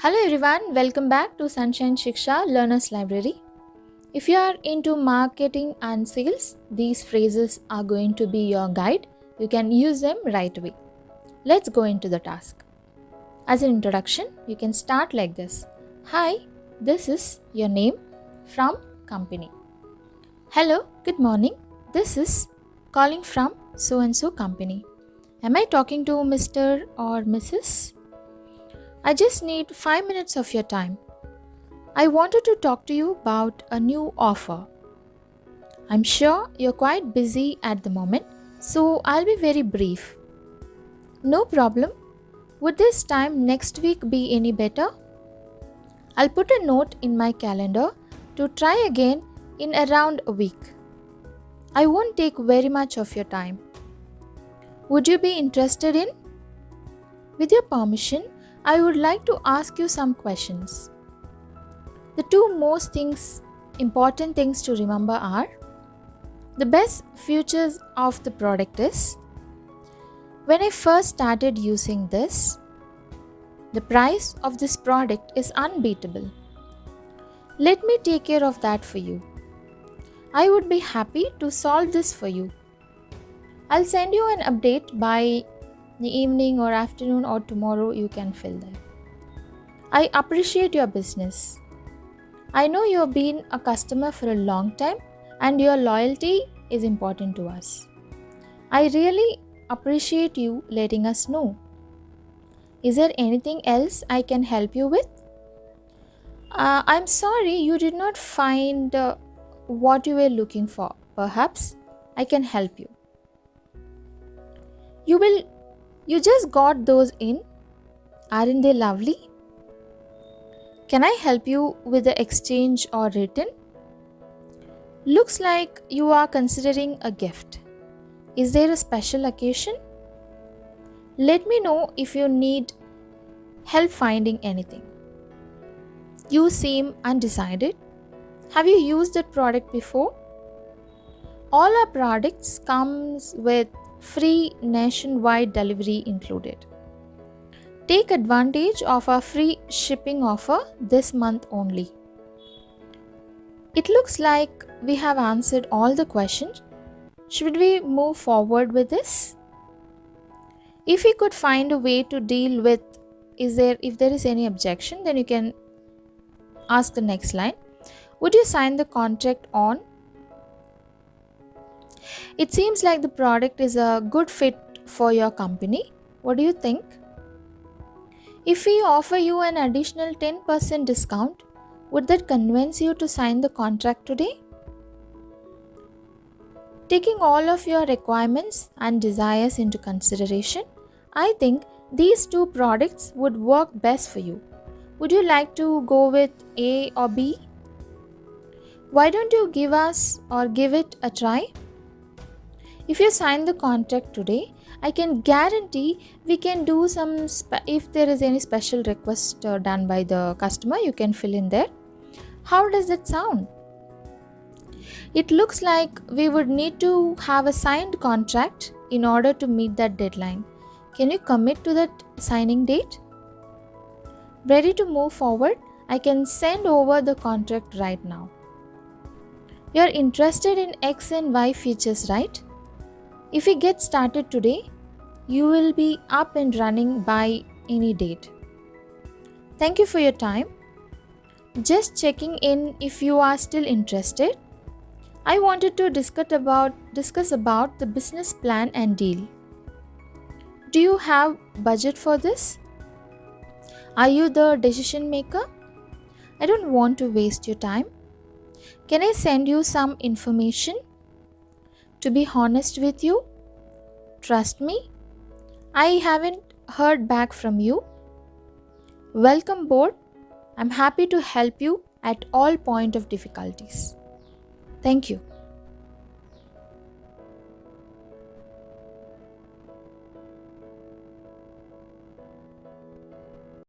Hello everyone, welcome back to Sunshine Shiksha Learners Library. If you are into marketing and sales, these phrases are going to be your guide. You can use them right away. Let's go into the task. As an introduction, you can start like this. Hi, this is your name from company. Hello, good morning. This is calling from so and so company. Am I talking to Mr. or Mrs.? I just need 5 minutes of your time. I wanted to talk to you about a new offer. I'm sure you're quite busy at the moment, so I'll be very brief. No problem. Would this time next week be any better? I'll put a note in my calendar to try again in around a week. I won't take very much of your time. Would you be interested in? With your permission, I would like to ask you some questions. The two most important things to remember are the best features of the product is when I first started using this, the price of this product is unbeatable. Let me take care of that for you. I would be happy to solve this for you. I'll send you an update by the evening or afternoon or tomorrow. You can fill there. I appreciate your business. I know you've been a customer for a long time and your loyalty is important to us. I really appreciate you letting us know. Is there anything else I can help you with? I'm sorry you did not find what you were looking for. Perhaps I can help you. You just got those in. Aren't they lovely? Can I help you with the exchange or return? Looks like you are considering a gift. Is there a special occasion? Let me know if you need help finding anything. You seem undecided. Have you used that product before? All our products comes with free nationwide delivery included. Take advantage of our free shipping offer this month only. It looks like we have answered all the questions. Should we move forward with this? If we could find a way to deal with if there is any objection, then you can ask the next line. Would you sign the contract on? It seems like the product is a good fit for your company. What do you think? If we offer you an additional 10% discount, would that convince you to sign the contract today? Taking all of your requirements and desires into consideration, I think these two products would work best for you. Would you like to go with A or B? Why don't you give it a try? If you sign the contract today, I can guarantee we can do some if there is any special request done by the customer, you can fill in there. How does that sound? It looks like we would need to have a signed contract in order to meet that deadline. Can you commit to that signing date? Ready to move forward? I can send over the contract right now. You're interested in X and Y features, right? If we get started today, you will be up and running by any date. Thank you for your time. Just checking in if you are still interested. I wanted to discuss about the business plan and deal. Do you have budget for this? Are you the decision maker? I don't want to waste your time. Can I send you some information? To be honest with you, trust me, I haven't heard back from you. Welcome board. I'm happy to help you at all point of difficulties. Thank you.